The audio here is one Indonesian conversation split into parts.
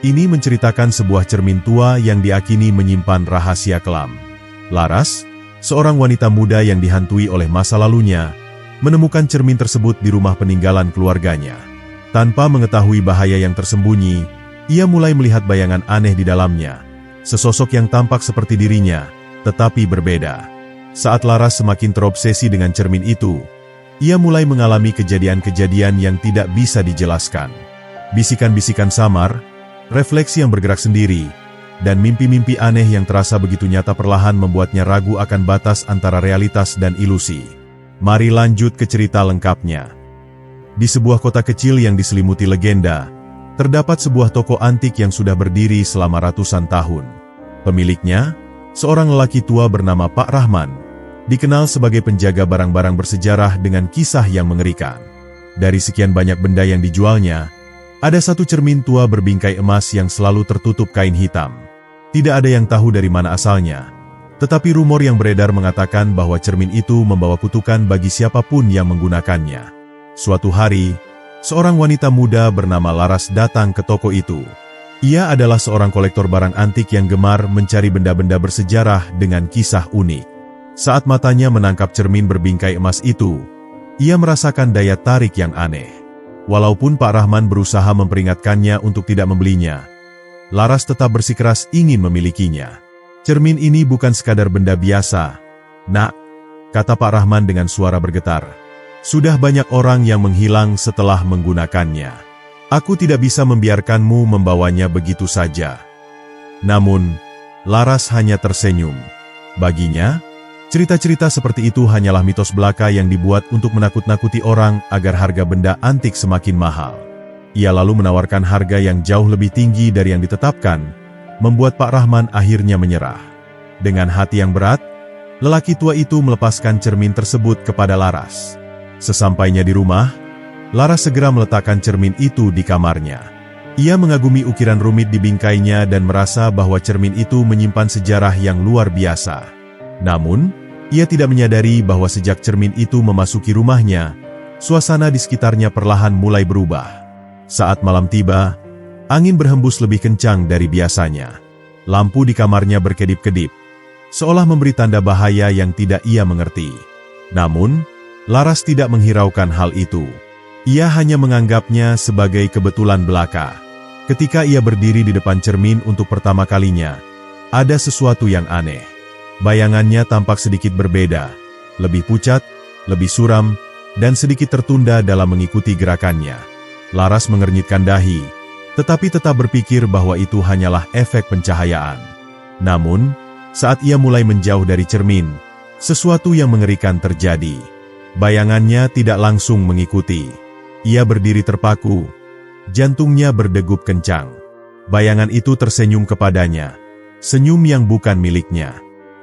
Ini menceritakan sebuah cermin tua yang diakini menyimpan rahasia kelam. Laras, seorang wanita muda yang dihantui oleh masa lalunya, menemukan cermin tersebut di rumah peninggalan keluarganya. Tanpa mengetahui bahaya yang tersembunyi, ia mulai melihat bayangan aneh di dalamnya. Sesosok yang tampak seperti dirinya, tetapi berbeda. Saat Laras semakin terobsesi dengan cermin itu, ia mulai mengalami kejadian-kejadian yang tidak bisa dijelaskan. Bisikan-bisikan samar, refleksi yang bergerak sendiri, dan mimpi-mimpi aneh yang terasa begitu nyata perlahan membuatnya ragu akan batas antara realitas dan ilusi. Mari lanjut ke cerita lengkapnya. Di sebuah kota kecil yang diselimuti legenda, terdapat sebuah toko antik yang sudah berdiri selama ratusan tahun. Pemiliknya, seorang lelaki tua bernama Pak Rahman, dikenal sebagai penjaga barang-barang bersejarah dengan kisah yang mengerikan. Dari sekian banyak benda yang dijualnya, ada satu cermin tua berbingkai emas yang selalu tertutup kain hitam. Tidak ada yang tahu dari mana asalnya, tetapi rumor yang beredar mengatakan bahwa cermin itu membawa kutukan bagi siapapun yang menggunakannya. Suatu hari, seorang wanita muda bernama Laras datang ke toko itu. Ia adalah seorang kolektor barang antik yang gemar mencari benda-benda bersejarah dengan kisah unik. Saat matanya menangkap cermin berbingkai emas itu, ia merasakan daya tarik yang aneh. Walaupun Pak Rahman berusaha memperingatkannya untuk tidak membelinya, Laras tetap bersikeras ingin memilikinya. Cermin ini bukan sekadar benda biasa, Nak, kata Pak Rahman dengan suara bergetar. Sudah banyak orang yang menghilang setelah menggunakannya. Aku tidak bisa membiarkanmu membawanya begitu saja. Namun, Laras hanya tersenyum. Baginya, cerita-cerita seperti itu hanyalah mitos belaka yang dibuat untuk menakut-nakuti orang agar harga benda antik semakin mahal. Ia lalu menawarkan harga yang jauh lebih tinggi dari yang ditetapkan, membuat Pak Rahman akhirnya menyerah. Dengan hati yang berat, lelaki tua itu melepaskan cermin tersebut kepada Laras. Sesampainya di rumah, Laras segera meletakkan cermin itu di kamarnya. Ia mengagumi ukiran rumit di bingkainya dan merasa bahwa cermin itu menyimpan sejarah yang luar biasa. Namun, ia tidak menyadari bahwa sejak cermin itu memasuki rumahnya, suasana di sekitarnya perlahan mulai berubah. Saat malam tiba, angin berhembus lebih kencang dari biasanya. Lampu di kamarnya berkedip-kedip, seolah memberi tanda bahaya yang tidak ia mengerti. Namun, Laras tidak menghiraukan hal itu. Ia hanya menganggapnya sebagai kebetulan belaka. Ketika ia berdiri di depan cermin untuk pertama kalinya, ada sesuatu yang aneh. Bayangannya tampak sedikit berbeda, lebih pucat, lebih suram, dan sedikit tertunda dalam mengikuti gerakannya. Laras mengernyitkan dahi, tetapi tetap berpikir bahwa itu hanyalah efek pencahayaan. Namun, saat ia mulai menjauh dari cermin, sesuatu yang mengerikan terjadi. Bayangannya tidak langsung mengikuti. Ia berdiri terpaku, jantungnya berdegup kencang. Bayangan itu tersenyum kepadanya, senyum yang bukan miliknya.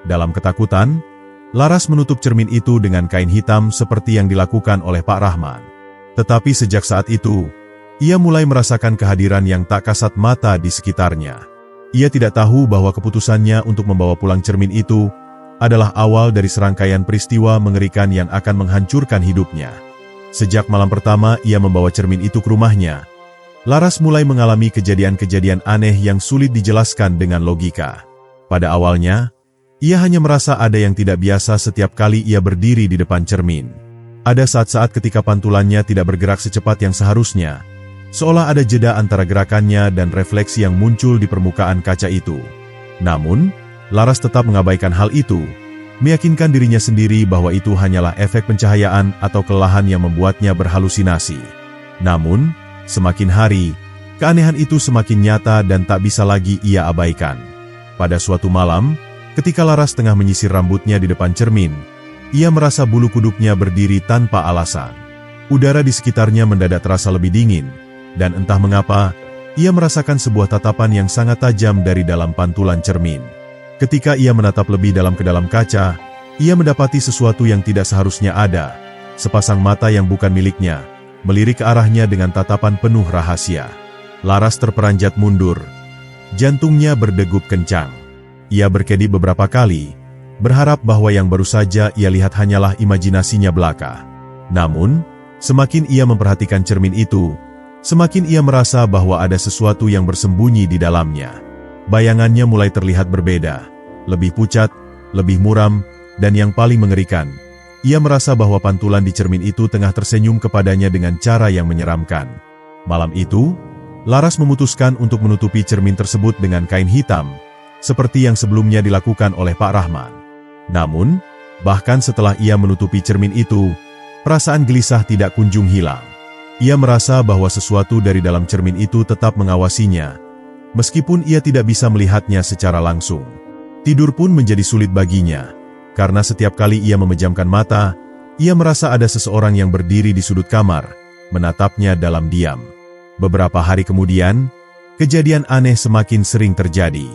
Dalam ketakutan, Laras menutup cermin itu dengan kain hitam seperti yang dilakukan oleh Pak Rahman. Tetapi sejak saat itu, ia mulai merasakan kehadiran yang tak kasat mata di sekitarnya. Ia tidak tahu bahwa keputusannya untuk membawa pulang cermin itu adalah awal dari serangkaian peristiwa mengerikan yang akan menghancurkan hidupnya. Sejak malam pertama ia membawa cermin itu ke rumahnya, Laras mulai mengalami kejadian-kejadian aneh yang sulit dijelaskan dengan logika. Pada awalnya, ia hanya merasa ada yang tidak biasa setiap kali ia berdiri di depan cermin. Ada saat-saat ketika pantulannya tidak bergerak secepat yang seharusnya, seolah ada jeda antara gerakannya dan refleksi yang muncul di permukaan kaca itu. Namun, Laras tetap mengabaikan hal itu, meyakinkan dirinya sendiri bahwa itu hanyalah efek pencahayaan atau kelelahan yang membuatnya berhalusinasi. Namun, semakin hari, keanehan itu semakin nyata dan tak bisa lagi ia abaikan. Pada suatu malam, ketika Laras tengah menyisir rambutnya di depan cermin, ia merasa bulu kuduknya berdiri tanpa alasan. Udara di sekitarnya mendadak terasa lebih dingin, dan entah mengapa, ia merasakan sebuah tatapan yang sangat tajam dari dalam pantulan cermin. Ketika ia menatap lebih dalam ke dalam kaca, ia mendapati sesuatu yang tidak seharusnya ada. Sepasang mata yang bukan miliknya, melirik ke arahnya dengan tatapan penuh rahasia. Laras terperanjat mundur. Jantungnya berdegup kencang. Ia berkedip beberapa kali, berharap bahwa yang baru saja ia lihat hanyalah imajinasinya belaka. Namun, semakin ia memperhatikan cermin itu, Semakin ia merasa bahwa ada sesuatu yang bersembunyi di dalamnya. Bayangannya mulai terlihat berbeda, lebih pucat, lebih muram, dan yang paling mengerikan, ia merasa bahwa pantulan di cermin itu tengah tersenyum kepadanya dengan cara yang menyeramkan. Malam itu, Laras memutuskan untuk menutupi cermin tersebut dengan kain hitam, seperti yang sebelumnya dilakukan oleh Pak Rahman. Namun, bahkan setelah ia menutupi cermin itu, perasaan gelisah tidak kunjung hilang. Ia merasa bahwa sesuatu dari dalam cermin itu tetap mengawasinya, meskipun ia tidak bisa melihatnya secara langsung. Tidur pun menjadi sulit baginya, karena setiap kali ia memejamkan mata, ia merasa ada seseorang yang berdiri di sudut kamar, menatapnya dalam diam. Beberapa hari kemudian, kejadian aneh semakin sering terjadi.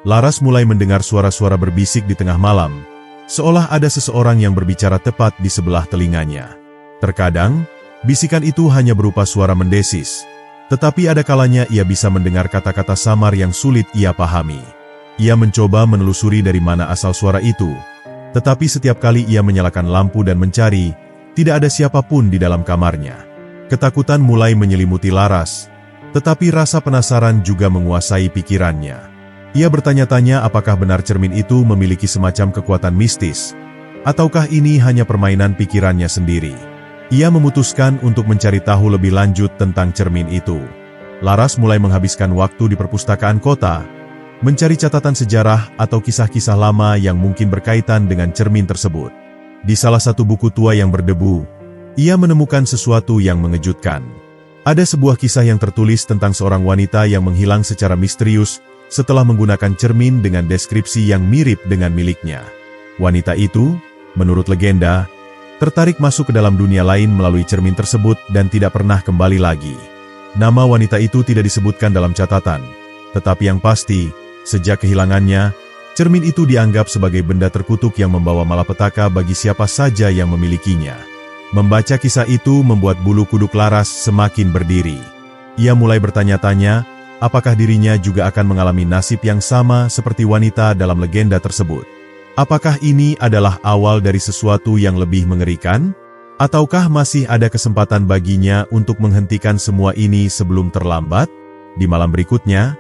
Laras mulai mendengar suara-suara berbisik di tengah malam, seolah ada seseorang yang berbicara tepat di sebelah telinganya. Terkadang, bisikan itu hanya berupa suara mendesis, tetapi ada kalanya ia bisa mendengar kata-kata samar yang sulit ia pahami. Ia mencoba menelusuri dari mana asal suara itu, tetapi setiap kali ia menyalakan lampu dan mencari, tidak ada siapapun di dalam kamarnya. Ketakutan mulai menyelimuti Laras, tetapi rasa penasaran juga menguasai pikirannya. Ia bertanya-tanya apakah benar cermin itu memiliki semacam kekuatan mistis, ataukah ini hanya permainan pikirannya sendiri. Ia memutuskan untuk mencari tahu lebih lanjut tentang cermin itu. Laras mulai menghabiskan waktu di perpustakaan kota, mencari catatan sejarah atau kisah-kisah lama yang mungkin berkaitan dengan cermin tersebut. Di salah satu buku tua yang berdebu, ia menemukan sesuatu yang mengejutkan. Ada sebuah kisah yang tertulis tentang seorang wanita yang menghilang secara misterius setelah menggunakan cermin dengan deskripsi yang mirip dengan miliknya. Wanita itu, menurut legenda, tertarik masuk ke dalam dunia lain melalui cermin tersebut dan tidak pernah kembali lagi. Nama wanita itu tidak disebutkan dalam catatan, tetapi yang pasti, sejak kehilangannya, cermin itu dianggap sebagai benda terkutuk yang membawa malapetaka bagi siapa saja yang memilikinya. Membaca kisah itu membuat bulu kuduk Laras semakin berdiri. Ia mulai bertanya-tanya, apakah dirinya juga akan mengalami nasib yang sama seperti wanita dalam legenda tersebut. Apakah ini adalah awal dari sesuatu yang lebih mengerikan? Ataukah masih ada kesempatan baginya untuk menghentikan semua ini sebelum terlambat? Di malam berikutnya,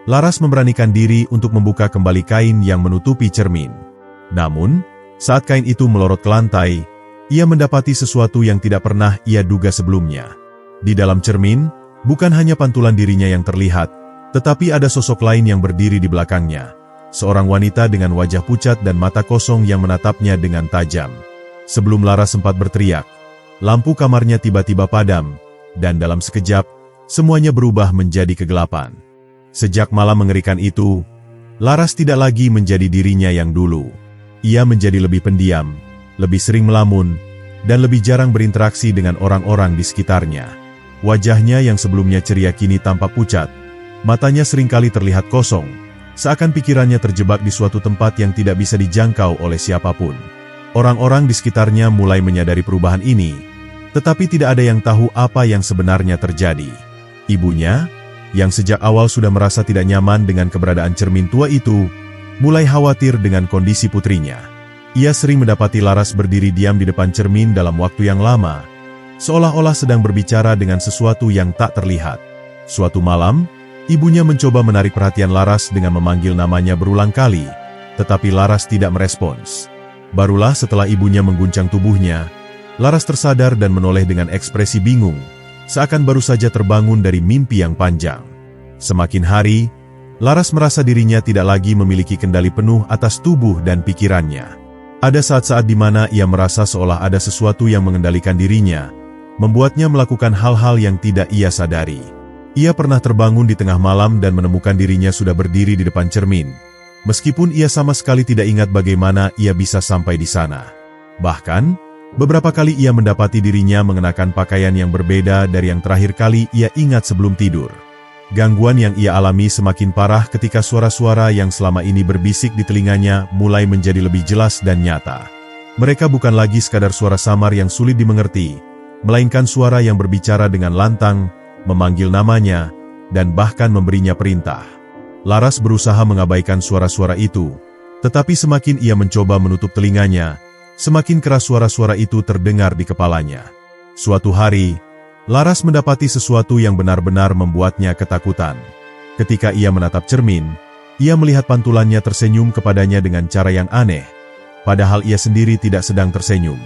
Laras memberanikan diri untuk membuka kembali kain yang menutupi cermin. Namun, saat kain itu melorot ke lantai, ia mendapati sesuatu yang tidak pernah ia duga sebelumnya. Di dalam cermin, bukan hanya pantulan dirinya yang terlihat, tetapi ada sosok lain yang berdiri di belakangnya. Seorang wanita dengan wajah pucat dan mata kosong yang menatapnya dengan tajam. Sebelum Laras sempat berteriak, lampu kamarnya tiba-tiba padam, dan dalam sekejap, semuanya berubah menjadi kegelapan. Sejak malam mengerikan itu, Laras tidak lagi menjadi dirinya yang dulu. Ia menjadi lebih pendiam, lebih sering melamun, dan lebih jarang berinteraksi dengan orang-orang di sekitarnya. Wajahnya yang sebelumnya ceria kini tampak pucat, matanya seringkali terlihat kosong, seakan pikirannya terjebak di suatu tempat yang tidak bisa dijangkau oleh siapapun. Orang-orang di sekitarnya mulai menyadari perubahan ini, tetapi tidak ada yang tahu apa yang sebenarnya terjadi. Ibunya, yang sejak awal sudah merasa tidak nyaman dengan keberadaan cermin tua itu, mulai khawatir dengan kondisi putrinya. Ia sering mendapati Laras berdiri diam di depan cermin dalam waktu yang lama, seolah-olah sedang berbicara dengan sesuatu yang tak terlihat. Suatu malam, ibunya mencoba menarik perhatian Laras dengan memanggil namanya berulang kali, tetapi Laras tidak merespons. Barulah setelah ibunya mengguncang tubuhnya, Laras tersadar dan menoleh dengan ekspresi bingung, seakan baru saja terbangun dari mimpi yang panjang. Semakin hari, Laras merasa dirinya tidak lagi memiliki kendali penuh atas tubuh dan pikirannya. Ada saat-saat di mana ia merasa seolah ada sesuatu yang mengendalikan dirinya, membuatnya melakukan hal-hal yang tidak ia sadari. Ia pernah terbangun di tengah malam dan menemukan dirinya sudah berdiri di depan cermin, meskipun ia sama sekali tidak ingat bagaimana ia bisa sampai di sana. Bahkan, beberapa kali ia mendapati dirinya mengenakan pakaian yang berbeda dari yang terakhir kali ia ingat sebelum tidur. Gangguan yang ia alami semakin parah ketika suara-suara yang selama ini berbisik di telinganya mulai menjadi lebih jelas dan nyata. Mereka bukan lagi sekadar suara samar yang sulit dimengerti, melainkan suara yang berbicara dengan lantang, memanggil namanya, dan bahkan memberinya perintah. Laras berusaha mengabaikan suara-suara itu, tetapi semakin ia mencoba menutup telinganya, semakin keras suara-suara itu terdengar di kepalanya. Suatu hari, Laras mendapati sesuatu yang benar-benar membuatnya ketakutan. Ketika ia menatap cermin, ia melihat pantulannya tersenyum kepadanya dengan cara yang aneh, padahal ia sendiri tidak sedang tersenyum.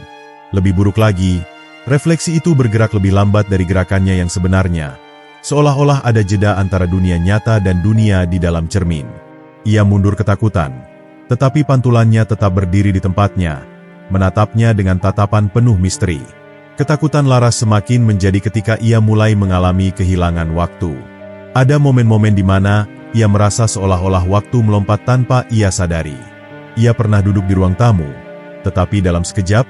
Lebih buruk lagi, refleksi itu bergerak lebih lambat dari gerakannya yang sebenarnya, seolah-olah ada jeda antara dunia nyata dan dunia di dalam cermin. Ia mundur ketakutan, tetapi pantulannya tetap berdiri di tempatnya, menatapnya dengan tatapan penuh misteri. Ketakutan Laras semakin menjadi ketika ia mulai mengalami kehilangan waktu. Ada momen-momen di mana ia merasa seolah-olah waktu melompat tanpa ia sadari. Ia pernah duduk di ruang tamu, tetapi dalam sekejap,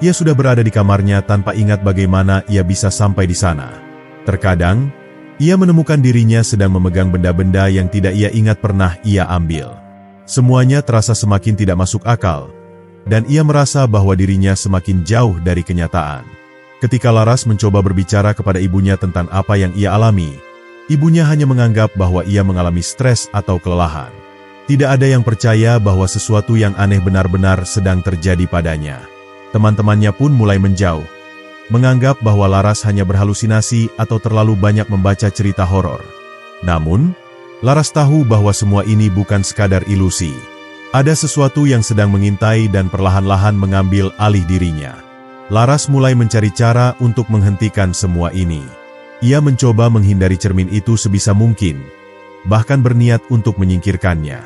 ia sudah berada di kamarnya tanpa ingat bagaimana ia bisa sampai di sana. Terkadang, ia menemukan dirinya sedang memegang benda-benda yang tidak ia ingat pernah ia ambil. Semuanya terasa semakin tidak masuk akal, dan ia merasa bahwa dirinya semakin jauh dari kenyataan. Ketika Laras mencoba berbicara kepada ibunya tentang apa yang ia alami, ibunya hanya menganggap bahwa ia mengalami stres atau kelelahan. Tidak ada yang percaya bahwa sesuatu yang aneh benar-benar sedang terjadi padanya. Teman-temannya pun mulai menjauh, menganggap bahwa Laras hanya berhalusinasi atau terlalu banyak membaca cerita horor. Namun, Laras tahu bahwa semua ini bukan sekadar ilusi. Ada sesuatu yang sedang mengintai dan perlahan-lahan mengambil alih dirinya. Laras mulai mencari cara untuk menghentikan semua ini. Ia mencoba menghindari cermin itu sebisa mungkin, bahkan berniat untuk menyingkirkannya.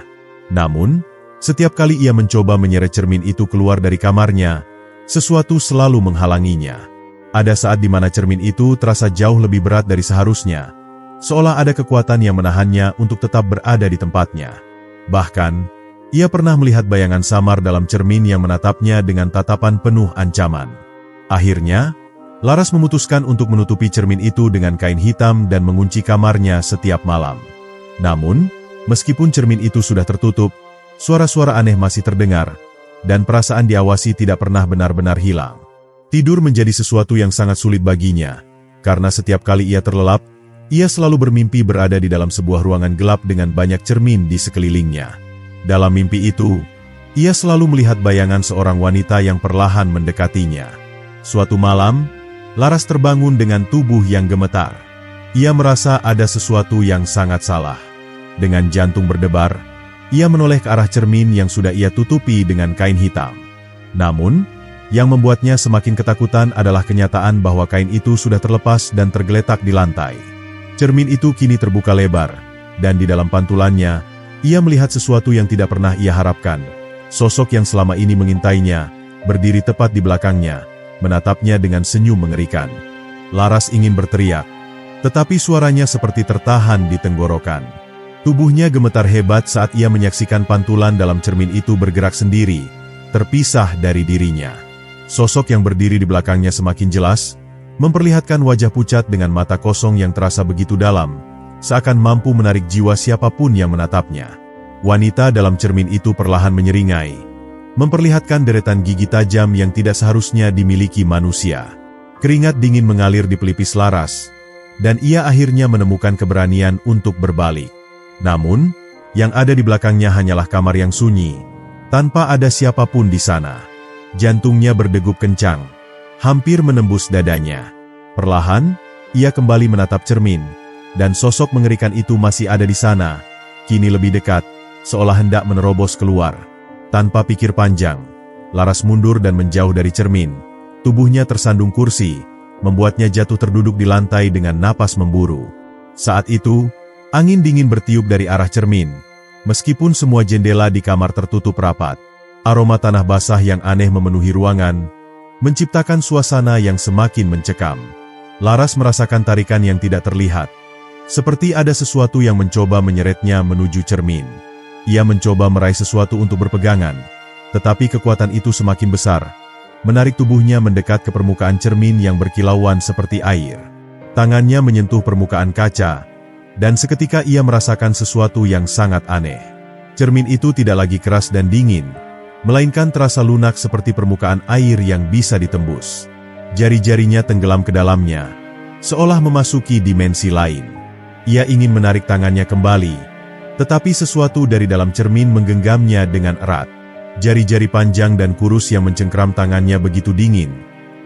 Namun, setiap kali ia mencoba menyeret cermin itu keluar dari kamarnya, sesuatu selalu menghalanginya. Ada saat di mana cermin itu terasa jauh lebih berat dari seharusnya, seolah ada kekuatan yang menahannya untuk tetap berada di tempatnya. Bahkan, ia pernah melihat bayangan samar dalam cermin yang menatapnya dengan tatapan penuh ancaman. Akhirnya, Laras memutuskan untuk menutupi cermin itu dengan kain hitam dan mengunci kamarnya setiap malam. Namun, meskipun cermin itu sudah tertutup, suara-suara aneh masih terdengar, dan perasaan diawasi tidak pernah benar-benar hilang. Tidur menjadi sesuatu yang sangat sulit baginya, karena setiap kali ia terlelap, ia selalu bermimpi berada di dalam sebuah ruangan gelap dengan banyak cermin di sekelilingnya. Dalam mimpi itu, ia selalu melihat bayangan seorang wanita yang perlahan mendekatinya. Suatu malam, Laras terbangun dengan tubuh yang gemetar. Ia merasa ada sesuatu yang sangat salah. Dengan jantung berdebar, ia menoleh ke arah cermin yang sudah ia tutupi dengan kain hitam. Namun, yang membuatnya semakin ketakutan adalah kenyataan bahwa kain itu sudah terlepas dan tergeletak di lantai. Cermin itu kini terbuka lebar, dan di dalam pantulannya, ia melihat sesuatu yang tidak pernah ia harapkan. Sosok yang selama ini mengintainya, berdiri tepat di belakangnya, menatapnya dengan senyum mengerikan. Laras ingin berteriak, tetapi suaranya seperti tertahan di tenggorokan. Tubuhnya gemetar hebat saat ia menyaksikan pantulan dalam cermin itu bergerak sendiri, terpisah dari dirinya. Sosok yang berdiri di belakangnya semakin jelas, memperlihatkan wajah pucat dengan mata kosong yang terasa begitu dalam, seakan mampu menarik jiwa siapapun yang menatapnya. Wanita dalam cermin itu perlahan menyeringai, memperlihatkan deretan gigi tajam yang tidak seharusnya dimiliki manusia. Keringat dingin mengalir di pelipis Laras, dan ia akhirnya menemukan keberanian untuk berbalik. Namun, yang ada di belakangnya hanyalah kamar yang sunyi, tanpa ada siapapun di sana. Jantungnya berdegup kencang, hampir menembus dadanya. Perlahan, ia kembali menatap cermin, dan sosok mengerikan itu masih ada di sana, kini lebih dekat, seolah hendak menerobos keluar. Tanpa pikir panjang, Laras mundur dan menjauh dari cermin. Tubuhnya tersandung kursi, membuatnya jatuh terduduk di lantai dengan napas memburu. Saat itu, angin dingin bertiup dari arah cermin, meskipun semua jendela di kamar tertutup rapat. Aroma tanah basah yang aneh memenuhi ruangan, menciptakan suasana yang semakin mencekam. Laras merasakan tarikan yang tidak terlihat, seperti ada sesuatu yang mencoba menyeretnya menuju cermin. Ia mencoba meraih sesuatu untuk berpegangan, tetapi kekuatan itu semakin besar, menarik tubuhnya mendekat ke permukaan cermin yang berkilauan seperti air. Tangannya menyentuh permukaan kaca, dan seketika ia merasakan sesuatu yang sangat aneh. Cermin itu tidak lagi keras dan dingin, melainkan terasa lunak seperti permukaan air yang bisa ditembus. Jari-jarinya tenggelam ke dalamnya, seolah memasuki dimensi lain. Ia ingin menarik tangannya kembali, tetapi sesuatu dari dalam cermin menggenggamnya dengan erat. Jari-jari panjang dan kurus yang mencengkram tangannya begitu dingin,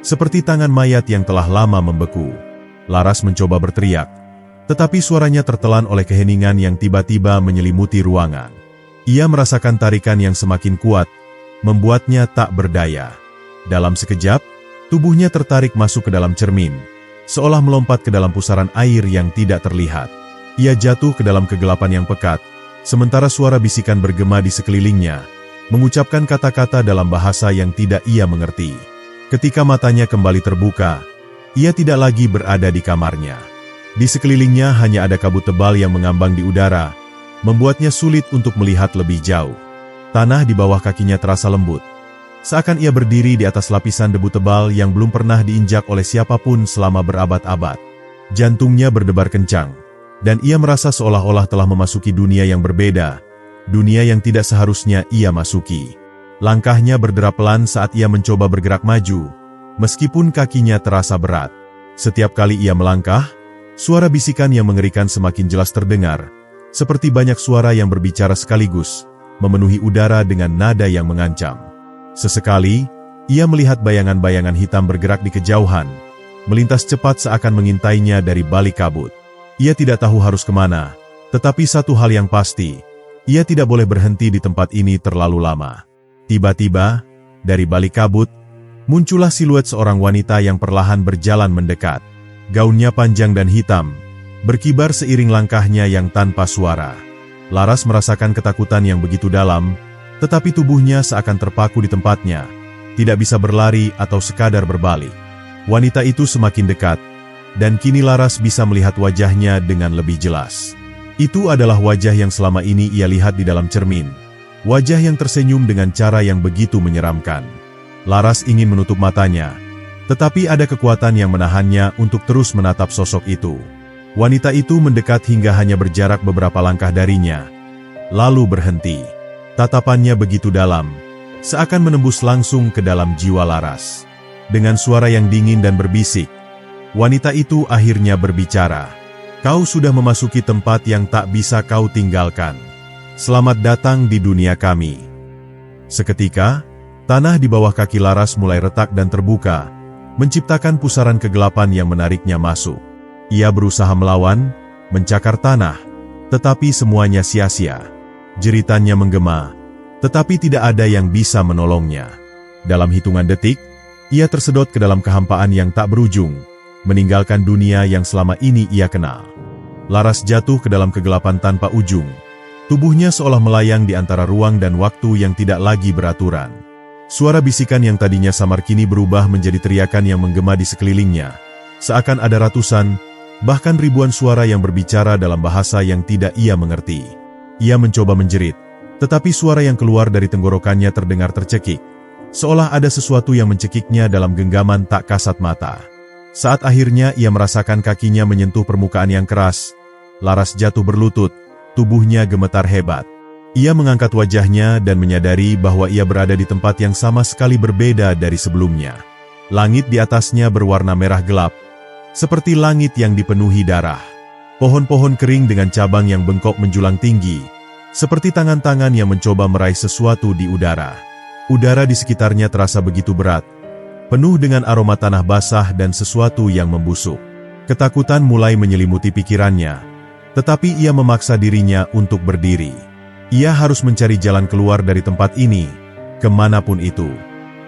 seperti tangan mayat yang telah lama membeku. Laras mencoba berteriak, tetapi suaranya tertelan oleh keheningan yang tiba-tiba menyelimuti ruangan. Ia merasakan tarikan yang semakin kuat, membuatnya tak berdaya. Dalam sekejap, tubuhnya tertarik masuk ke dalam cermin, seolah melompat ke dalam pusaran air yang tidak terlihat. Ia jatuh ke dalam kegelapan yang pekat, sementara suara bisikan bergema di sekelilingnya, mengucapkan kata-kata dalam bahasa yang tidak ia mengerti. Ketika matanya kembali terbuka, ia tidak lagi berada di kamarnya. Di sekelilingnya hanya ada kabut tebal yang mengambang di udara, membuatnya sulit untuk melihat lebih jauh. Tanah di bawah kakinya terasa lembut, seakan ia berdiri di atas lapisan debu tebal yang belum pernah diinjak oleh siapapun selama berabad-abad. Jantungnya berdebar kencang, dan ia merasa seolah-olah telah memasuki dunia yang berbeda, dunia yang tidak seharusnya ia masuki. Langkahnya berderap pelan saat ia mencoba bergerak maju, meskipun kakinya terasa berat. Setiap kali ia melangkah, suara bisikan yang mengerikan semakin jelas terdengar, seperti banyak suara yang berbicara sekaligus, memenuhi udara dengan nada yang mengancam. Sesekali, ia melihat bayangan-bayangan hitam bergerak di kejauhan, melintas cepat seakan mengintainya dari balik kabut. Ia tidak tahu harus kemana, tetapi satu hal yang pasti, ia tidak boleh berhenti di tempat ini terlalu lama. Tiba-tiba, dari balik kabut, muncullah siluet seorang wanita yang perlahan berjalan mendekat. Gaunnya panjang dan hitam, berkibar seiring langkahnya yang tanpa suara. Laras merasakan ketakutan yang begitu dalam, tetapi tubuhnya seakan terpaku di tempatnya, tidak bisa berlari atau sekadar berbalik. Wanita itu semakin dekat, dan kini Laras bisa melihat wajahnya dengan lebih jelas. Itu adalah wajah yang selama ini ia lihat di dalam cermin. Wajah yang tersenyum dengan cara yang begitu menyeramkan. Laras ingin menutup matanya, tetapi ada kekuatan yang menahannya untuk terus menatap sosok itu. Wanita itu mendekat hingga hanya berjarak beberapa langkah darinya, lalu berhenti. Tatapannya begitu dalam, seakan menembus langsung ke dalam jiwa Laras. Dengan suara yang dingin dan berbisik, wanita itu akhirnya berbicara. "Kau sudah memasuki tempat yang tak bisa kau tinggalkan. Selamat datang di dunia kami." Seketika, tanah di bawah kaki Laras mulai retak dan terbuka, menciptakan pusaran kegelapan yang menariknya masuk. Ia berusaha melawan, mencakar tanah, tetapi semuanya sia-sia. Jeritannya menggema, tetapi tidak ada yang bisa menolongnya. Dalam hitungan detik, ia tersedot ke dalam kehampaan yang tak berujung, meninggalkan dunia yang selama ini ia kenal. Laras jatuh ke dalam kegelapan tanpa ujung. Tubuhnya seolah melayang di antara ruang dan waktu yang tidak lagi beraturan. Suara bisikan yang tadinya samar kini berubah menjadi teriakan yang menggema di sekelilingnya. Seakan ada ratusan, bahkan ribuan suara yang berbicara dalam bahasa yang tidak ia mengerti. Ia mencoba menjerit, tetapi suara yang keluar dari tenggorokannya terdengar tercekik, seolah ada sesuatu yang mencekiknya dalam genggaman tak kasat mata. Saat akhirnya ia merasakan kakinya menyentuh permukaan yang keras, Laras jatuh berlutut. Tubuhnya gemetar hebat. Ia mengangkat wajahnya dan menyadari bahwa ia berada di tempat yang sama sekali berbeda dari sebelumnya. Langit di atasnya berwarna merah gelap, seperti langit yang dipenuhi darah. Pohon-pohon kering dengan cabang yang bengkok menjulang tinggi, seperti tangan-tangan yang mencoba meraih sesuatu di udara. Udara di sekitarnya terasa begitu berat, penuh dengan aroma tanah basah dan sesuatu yang membusuk. Ketakutan mulai menyelimuti pikirannya. Tetapi ia memaksa dirinya untuk berdiri. Ia harus mencari jalan keluar dari tempat ini, kemanapun itu.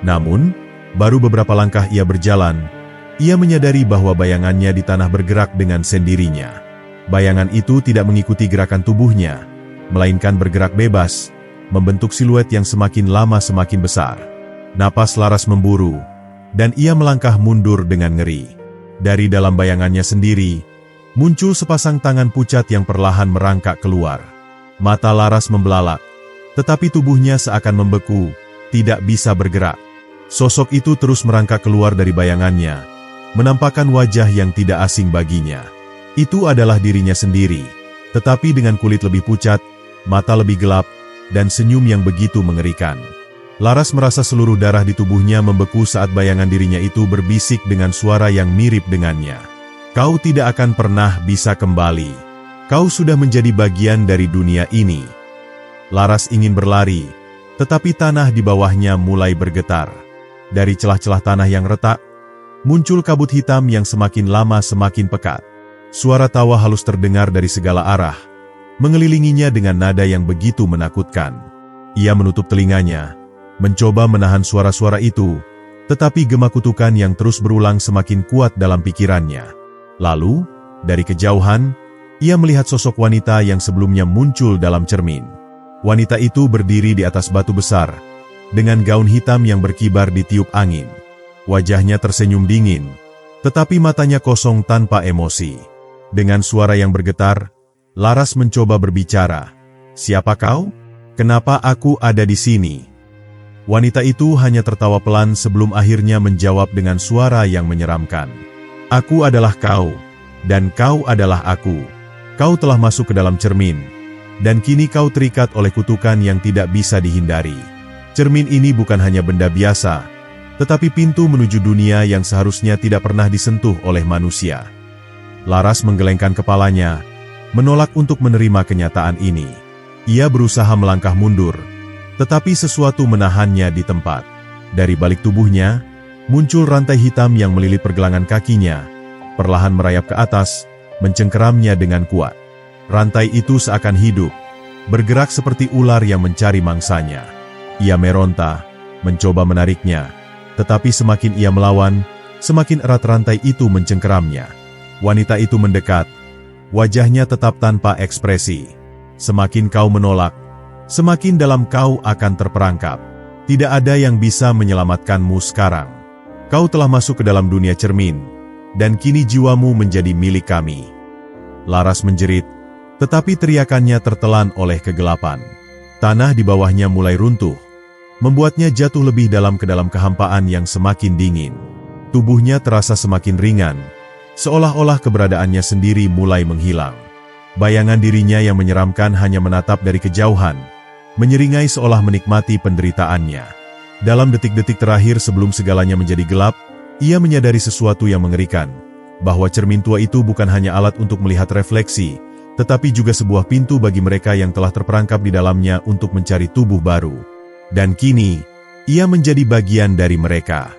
Namun, baru beberapa langkah ia berjalan, ia menyadari bahwa bayangannya di tanah bergerak dengan sendirinya. Bayangan itu tidak mengikuti gerakan tubuhnya, melainkan bergerak bebas, membentuk siluet yang semakin lama semakin besar. Napas Laras memburu, dan ia melangkah mundur dengan ngeri. Dari dalam bayangannya sendiri, muncul sepasang tangan pucat yang perlahan merangkak keluar. Mata Laras membelalak, tetapi tubuhnya seakan membeku, tidak bisa bergerak. Sosok itu terus merangkak keluar dari bayangannya, menampakkan wajah yang tidak asing baginya. Itu adalah dirinya sendiri, tetapi dengan kulit lebih pucat, mata lebih gelap, dan senyum yang begitu mengerikan. Laras merasa seluruh darah di tubuhnya membeku saat bayangan dirinya itu berbisik dengan suara yang mirip dengannya. "Kau tidak akan pernah bisa kembali. Kau sudah menjadi bagian dari dunia ini." Laras ingin berlari, tetapi tanah di bawahnya mulai bergetar. Dari celah-celah tanah yang retak, Muncul kabut hitam yang semakin lama semakin pekat. Suara tawa halus terdengar dari segala arah, mengelilinginya dengan nada yang begitu menakutkan. Ia menutup telinganya, mencoba menahan suara-suara itu, tetapi gema kutukan yang terus berulang semakin kuat dalam pikirannya. Lalu, dari kejauhan, ia melihat sosok wanita yang sebelumnya muncul dalam cermin. Wanita itu berdiri di atas batu besar, dengan gaun hitam yang berkibar ditiup angin. Wajahnya tersenyum dingin, tetapi matanya kosong tanpa emosi. Dengan suara yang bergetar, Laras mencoba berbicara. "Siapa kau? Kenapa aku ada di sini?" Wanita itu hanya tertawa pelan sebelum akhirnya menjawab dengan suara yang menyeramkan. "Aku adalah kau, dan kau adalah aku. Kau telah masuk ke dalam cermin, dan kini kau terikat oleh kutukan yang tidak bisa dihindari. Cermin ini bukan hanya benda biasa, tetapi pintu menuju dunia yang seharusnya tidak pernah disentuh oleh manusia." Laras menggelengkan kepalanya, menolak untuk menerima kenyataan ini. Ia berusaha melangkah mundur, tetapi sesuatu menahannya di tempat. Dari balik tubuhnya, muncul rantai hitam yang melilit pergelangan kakinya, perlahan merayap ke atas, mencengkeramnya dengan kuat. Rantai itu seakan hidup, bergerak seperti ular yang mencari mangsanya. Ia meronta, mencoba menariknya, tetapi semakin ia melawan, semakin erat rantai itu mencengkeramnya. Wanita itu mendekat, wajahnya tetap tanpa ekspresi. "Semakin kau menolak, semakin dalam kau akan terperangkap. Tidak ada yang bisa menyelamatkanmu sekarang. Kau telah masuk ke dalam dunia cermin, dan kini jiwamu menjadi milik kami." Laras menjerit, tetapi teriakannya tertelan oleh kegelapan. Tanah di bawahnya mulai runtuh, membuatnya jatuh lebih dalam ke dalam kehampaan yang semakin dingin. Tubuhnya terasa semakin ringan, seolah-olah keberadaannya sendiri mulai menghilang. Bayangan dirinya yang menyeramkan hanya menatap dari kejauhan, menyeringai seolah menikmati penderitaannya. Dalam detik-detik terakhir sebelum segalanya menjadi gelap, ia menyadari sesuatu yang mengerikan, bahwa cermin tua itu bukan hanya alat untuk melihat refleksi, tetapi juga sebuah pintu bagi mereka yang telah terperangkap di dalamnya untuk mencari tubuh baru. Dan kini, ia menjadi bagian dari mereka.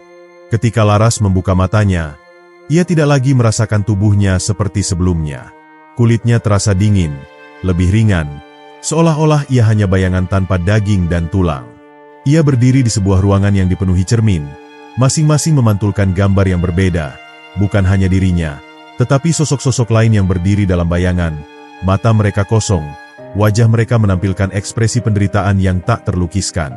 Ketika Laras membuka matanya, ia tidak lagi merasakan tubuhnya seperti sebelumnya. Kulitnya terasa dingin, lebih ringan, seolah-olah ia hanya bayangan tanpa daging dan tulang. Ia berdiri di sebuah ruangan yang dipenuhi cermin, masing-masing memantulkan gambar yang berbeda, bukan hanya dirinya, tetapi sosok-sosok lain yang berdiri dalam bayangan. Mata mereka kosong, wajah mereka menampilkan ekspresi penderitaan yang tak terlukiskan.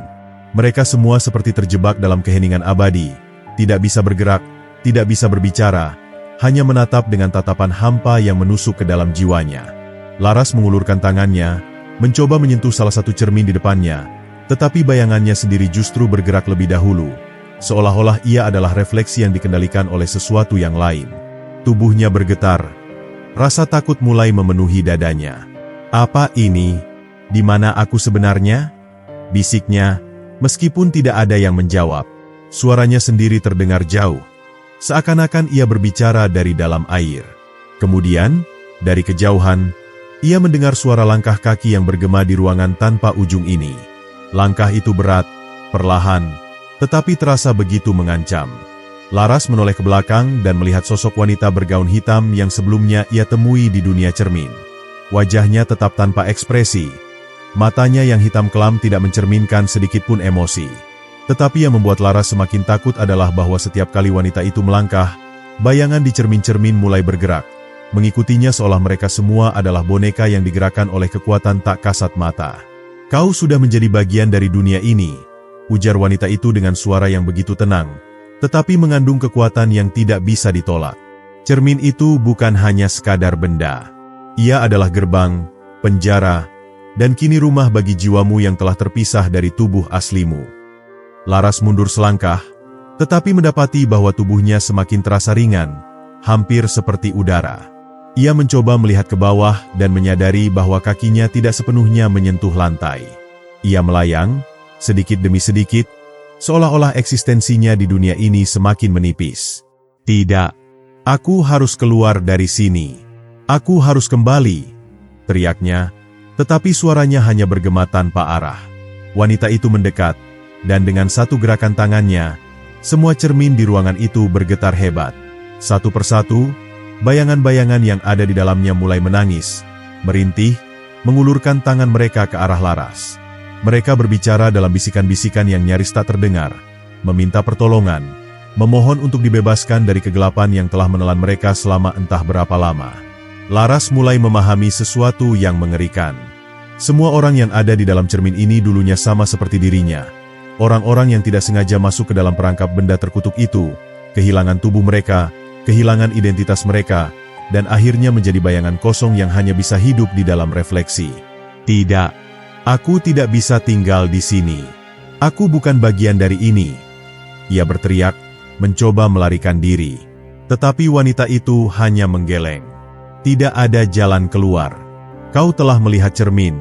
Mereka semua seperti terjebak dalam keheningan abadi, tidak bisa bergerak, tidak bisa berbicara, hanya menatap dengan tatapan hampa yang menusuk ke dalam jiwanya. Laras mengulurkan tangannya, mencoba menyentuh salah satu cermin di depannya, tetapi bayangannya sendiri justru bergerak lebih dahulu, seolah-olah ia adalah refleksi yang dikendalikan oleh sesuatu yang lain. Tubuhnya bergetar, rasa takut mulai memenuhi dadanya. "Apa ini? Di mana aku sebenarnya?" bisiknya, meskipun tidak ada yang menjawab. Suaranya sendiri terdengar jauh, seakan-akan ia berbicara dari dalam air. Kemudian, dari kejauhan, ia mendengar suara langkah kaki yang bergema di ruangan tanpa ujung ini. Langkah itu berat, perlahan, tetapi terasa begitu mengancam. Laras menoleh ke belakang dan melihat sosok wanita bergaun hitam yang sebelumnya ia temui di dunia cermin. Wajahnya tetap tanpa ekspresi. Matanya yang hitam kelam tidak mencerminkan sedikit pun emosi. Tetapi yang membuat Laras semakin takut adalah bahwa setiap kali wanita itu melangkah, bayangan di cermin-cermin mulai bergerak, mengikutinya seolah mereka semua adalah boneka yang digerakkan oleh kekuatan tak kasat mata. "Kau sudah menjadi bagian dari dunia ini," ujar wanita itu dengan suara yang begitu tenang, tetapi mengandung kekuatan yang tidak bisa ditolak. Cermin itu bukan hanya sekadar benda. Ia adalah gerbang, penjara, dan kini rumah bagi jiwamu yang telah terpisah dari tubuh aslimu. Laras mundur selangkah, tetapi mendapati bahwa tubuhnya semakin terasa ringan, hampir seperti udara. Ia mencoba melihat ke bawah dan menyadari bahwa kakinya tidak sepenuhnya menyentuh lantai. Ia melayang, sedikit demi sedikit, seolah-olah eksistensinya di dunia ini semakin menipis. "Tidak, aku harus keluar dari sini. Aku harus kembali," teriaknya, tetapi suaranya hanya bergema tanpa arah. Wanita itu mendekat, dan dengan satu gerakan tangannya, Semua cermin di ruangan itu bergetar hebat. Satu persatu, bayangan-bayangan yang ada di dalamnya mulai menangis, merintih, mengulurkan tangan mereka ke arah Laras. Mereka berbicara dalam bisikan-bisikan yang nyaris tak terdengar, meminta pertolongan, memohon untuk dibebaskan dari kegelapan yang telah menelan mereka selama entah berapa lama. Laras mulai memahami sesuatu yang mengerikan. Semua orang yang ada di dalam cermin ini dulunya sama seperti dirinya. Orang-orang yang tidak sengaja masuk ke dalam perangkap benda terkutuk itu, kehilangan tubuh mereka, kehilangan identitas mereka, dan akhirnya menjadi bayangan kosong yang hanya bisa hidup di dalam refleksi. Tidak, aku tidak bisa tinggal di sini. Aku bukan bagian dari ini. Ia berteriak, mencoba melarikan diri. Tetapi wanita itu hanya menggeleng. Tidak ada jalan keluar. Kau telah melihat cermin,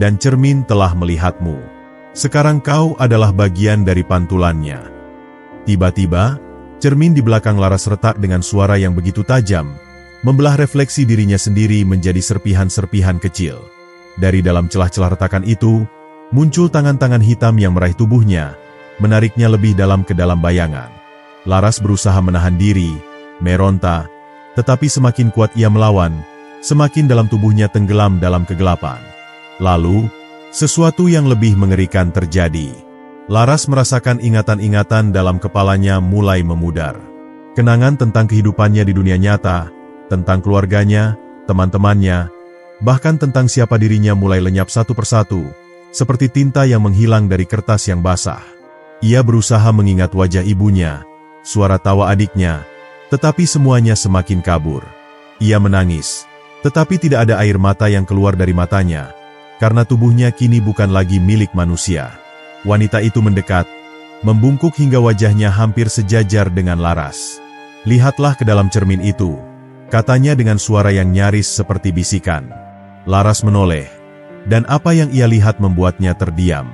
dan cermin telah melihatmu. Sekarang kau adalah bagian dari pantulannya. Tiba-tiba, cermin di belakang Laras retak dengan suara yang begitu tajam, membelah refleksi dirinya sendiri menjadi serpihan-serpihan kecil. Dari dalam celah-celah retakan itu, muncul tangan-tangan hitam yang meraih tubuhnya, menariknya lebih dalam ke dalam bayangan. Laras berusaha menahan diri, meronta, tetapi semakin kuat ia melawan, semakin dalam tubuhnya tenggelam dalam kegelapan. Lalu, sesuatu yang lebih mengerikan terjadi. Laras merasakan ingatan-ingatan dalam kepalanya mulai memudar. Kenangan tentang kehidupannya di dunia nyata, tentang keluarganya, teman-temannya, bahkan tentang siapa dirinya mulai lenyap satu persatu, seperti tinta yang menghilang dari kertas yang basah. Ia berusaha mengingat wajah ibunya, suara tawa adiknya, tetapi semuanya semakin kabur. Ia menangis, tetapi tidak ada air mata yang keluar dari matanya, karena tubuhnya kini bukan lagi milik manusia. Wanita itu mendekat, membungkuk hingga wajahnya hampir sejajar dengan Laras. "Lihatlah ke dalam cermin itu," katanya dengan suara yang nyaris seperti bisikan. Laras menoleh, dan apa yang ia lihat membuatnya terdiam.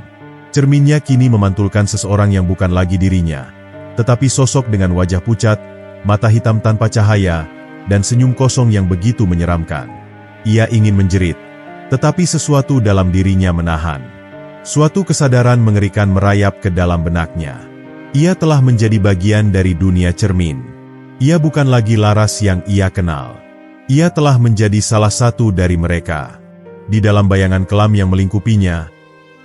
Cerminnya kini memantulkan seseorang yang bukan lagi dirinya, tetapi sosok dengan wajah pucat, mata hitam tanpa cahaya, dan senyum kosong yang begitu menyeramkan. Ia ingin menjerit, tetapi sesuatu dalam dirinya menahan. Suatu kesadaran mengerikan merayap ke dalam benaknya. Ia telah menjadi bagian dari dunia cermin. Ia bukan lagi Laras yang ia kenal. Ia telah menjadi salah satu dari mereka. Di dalam bayangan kelam yang melingkupinya,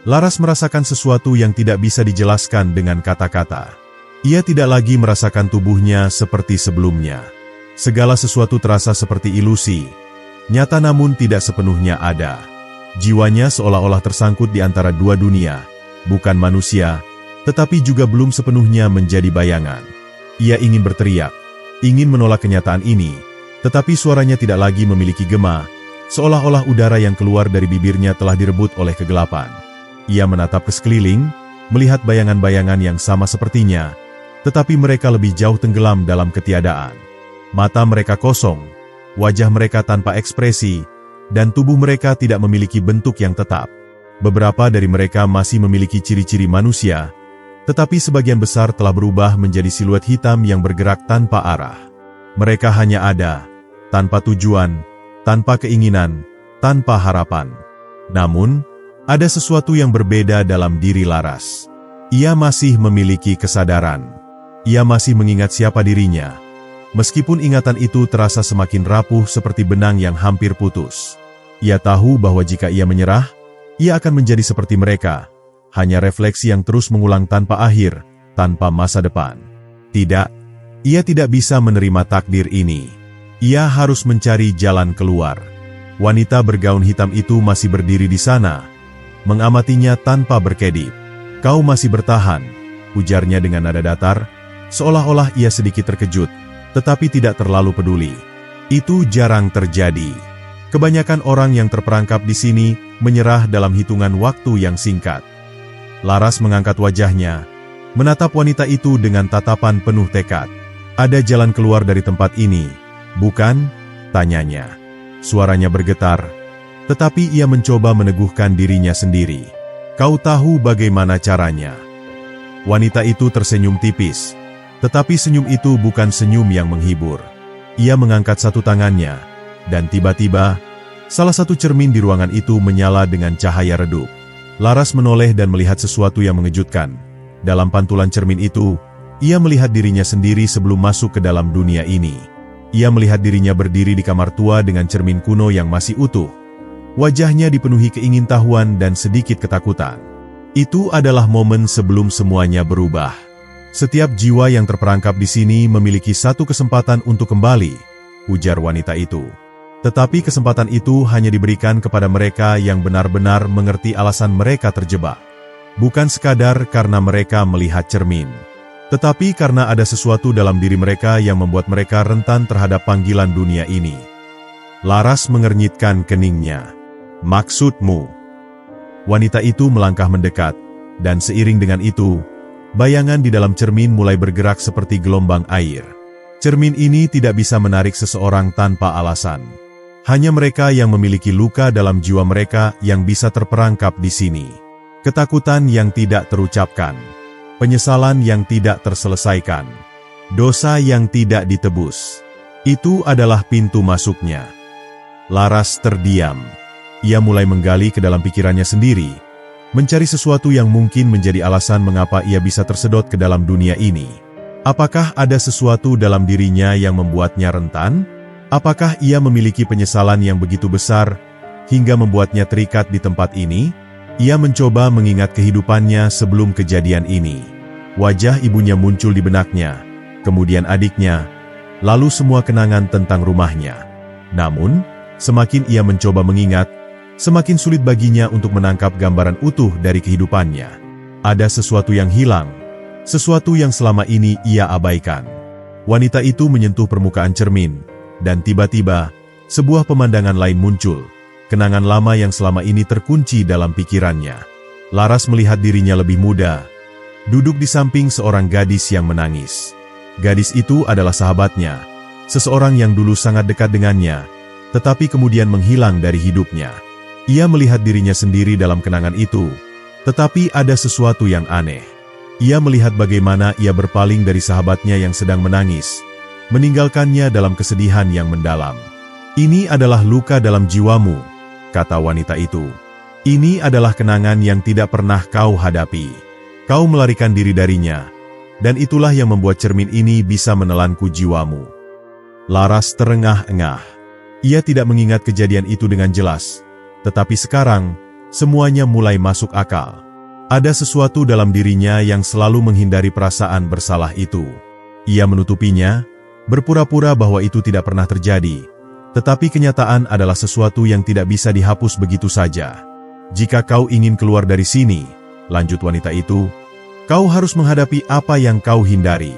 Laras merasakan sesuatu yang tidak bisa dijelaskan dengan kata-kata. Ia tidak lagi merasakan tubuhnya seperti sebelumnya. Segala sesuatu terasa seperti ilusi, nyata namun tidak sepenuhnya ada. Jiwanya seolah-olah tersangkut di antara dua dunia, bukan manusia, tetapi juga belum sepenuhnya menjadi bayangan. Ia ingin berteriak, ingin menolak kenyataan ini, tetapi suaranya tidak lagi memiliki gema, seolah-olah udara yang keluar dari bibirnya telah direbut oleh kegelapan. Ia menatap ke sekeliling, melihat bayangan-bayangan yang sama sepertinya, tetapi mereka lebih jauh tenggelam dalam ketiadaan. Mata mereka kosong, wajah mereka tanpa ekspresi, dan tubuh mereka tidak memiliki bentuk yang tetap. Beberapa dari mereka masih memiliki ciri-ciri manusia, tetapi sebagian besar telah berubah menjadi siluet hitam yang bergerak tanpa arah. Mereka hanya ada, tanpa tujuan, tanpa keinginan, tanpa harapan. Namun, ada sesuatu yang berbeda dalam diri Laras. Ia masih memiliki kesadaran. Ia masih mengingat siapa dirinya. Meskipun ingatan itu terasa semakin rapuh seperti benang yang hampir putus. Ia tahu bahwa jika ia menyerah, ia akan menjadi seperti mereka. Hanya refleksi yang terus mengulang tanpa akhir, tanpa masa depan. Tidak, ia tidak bisa menerima takdir ini. Ia harus mencari jalan keluar. Wanita bergaun hitam itu masih berdiri di sana, mengamatinya tanpa berkedip. "Kau masih bertahan," ujarnya dengan nada datar, seolah-olah ia sedikit terkejut, tetapi tidak terlalu peduli. Itu jarang terjadi. Kebanyakan orang yang terperangkap di sini menyerah dalam hitungan waktu yang singkat. Laras mengangkat wajahnya, menatap wanita itu dengan tatapan penuh tekad. "Ada jalan keluar dari tempat ini, bukan?" tanyanya. Suaranya bergetar, tetapi ia mencoba meneguhkan dirinya sendiri. "Kau tahu bagaimana caranya?" Wanita itu tersenyum tipis, tetapi senyum itu bukan senyum yang menghibur. Ia mengangkat satu tangannya, dan tiba-tiba, salah satu cermin di ruangan itu menyala dengan cahaya redup. Laras menoleh dan melihat sesuatu yang mengejutkan. Dalam pantulan cermin itu, Ia melihat dirinya sendiri sebelum masuk ke dalam dunia ini. Ia melihat dirinya berdiri di kamar tua dengan cermin kuno yang masih utuh. Wajahnya dipenuhi keingintahuan dan sedikit ketakutan. Itu adalah momen sebelum semuanya berubah. Setiap jiwa yang terperangkap di sini memiliki satu kesempatan untuk kembali, ujar wanita itu. Tetapi kesempatan itu hanya diberikan kepada mereka yang benar-benar mengerti alasan mereka terjebak. Bukan sekadar karena mereka melihat cermin, tetapi karena ada sesuatu dalam diri mereka yang membuat mereka rentan terhadap panggilan dunia ini. Laras mengernyitkan keningnya. Maksudmu? Wanita itu melangkah mendekat, dan seiring dengan itu, bayangan di dalam cermin mulai bergerak seperti gelombang air. Cermin ini tidak bisa menarik seseorang tanpa alasan. Hanya mereka yang memiliki luka dalam jiwa mereka yang bisa terperangkap di sini. Ketakutan yang tidak terucapkan, penyesalan yang tidak terselesaikan, dosa yang tidak ditebus. Itu adalah pintu masuknya. Laras terdiam. Ia mulai menggali ke dalam pikirannya sendiri, mencari sesuatu yang mungkin menjadi alasan mengapa ia bisa tersedot ke dalam dunia ini. Apakah ada sesuatu dalam dirinya yang membuatnya rentan? Apakah ia memiliki penyesalan yang begitu besar hingga membuatnya terikat di tempat ini? Ia mencoba mengingat kehidupannya sebelum kejadian ini. Wajah ibunya muncul di benaknya, kemudian adiknya, lalu semua kenangan tentang rumahnya. Namun, semakin ia mencoba mengingat, semakin sulit baginya untuk menangkap gambaran utuh dari kehidupannya. Ada sesuatu yang hilang, sesuatu yang selama ini ia abaikan. Wanita itu menyentuh permukaan cermin, dan tiba-tiba, sebuah pemandangan lain muncul. Kenangan lama yang selama ini terkunci dalam pikirannya. Laras melihat dirinya lebih muda, duduk di samping seorang gadis yang menangis. Gadis itu adalah sahabatnya, seseorang yang dulu sangat dekat dengannya, tetapi kemudian menghilang dari hidupnya. Ia melihat dirinya sendiri dalam kenangan itu, tetapi ada sesuatu yang aneh. Ia melihat bagaimana ia berpaling dari sahabatnya yang sedang menangis, meninggalkannya dalam kesedihan yang mendalam. Ini adalah luka dalam jiwamu, kata wanita itu. Ini adalah kenangan yang tidak pernah kau hadapi. Kau melarikan diri darinya, dan itulah yang membuat cermin ini bisa menelanku jiwamu. Laras terengah-engah. Ia tidak mengingat kejadian itu dengan jelas, tetapi sekarang, semuanya mulai masuk akal. Ada sesuatu dalam dirinya yang selalu menghindari perasaan bersalah itu. Ia menutupinya, berpura-pura bahwa itu tidak pernah terjadi. Tetapi kenyataan adalah sesuatu yang tidak bisa dihapus begitu saja. Jika kau ingin keluar dari sini, lanjut wanita itu, kau harus menghadapi apa yang kau hindari.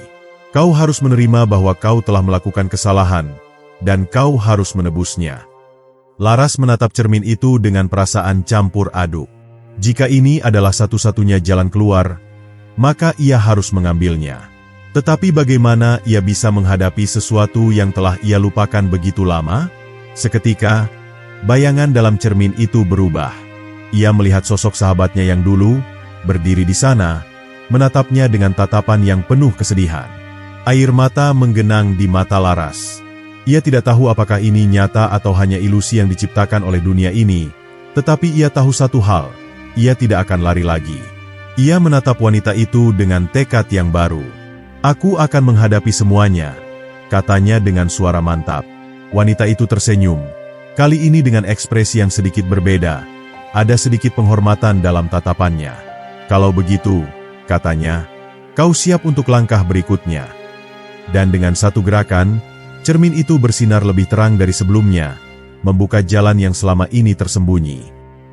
Kau harus menerima bahwa kau telah melakukan kesalahan, dan kau harus menebusnya. Laras menatap cermin itu dengan perasaan campur aduk. Jika ini adalah satu-satunya jalan keluar, maka ia harus mengambilnya. Tetapi bagaimana ia bisa menghadapi sesuatu yang telah ia lupakan begitu lama? Seketika, bayangan dalam cermin itu berubah. Ia melihat sosok sahabatnya yang dulu, berdiri di sana, menatapnya dengan tatapan yang penuh kesedihan. Air mata menggenang di mata Laras. Ia tidak tahu apakah ini nyata atau hanya ilusi yang diciptakan oleh dunia ini, tetapi ia tahu satu hal, ia tidak akan lari lagi. Ia menatap wanita itu dengan tekad yang baru. Aku akan menghadapi semuanya, katanya dengan suara mantap. Wanita itu tersenyum, kali ini dengan ekspresi yang sedikit berbeda. Ada sedikit penghormatan dalam tatapannya. Kalau begitu, katanya, kau siap untuk langkah berikutnya. Dan dengan satu gerakan, cermin itu bersinar lebih terang dari sebelumnya, membuka jalan yang selama ini tersembunyi.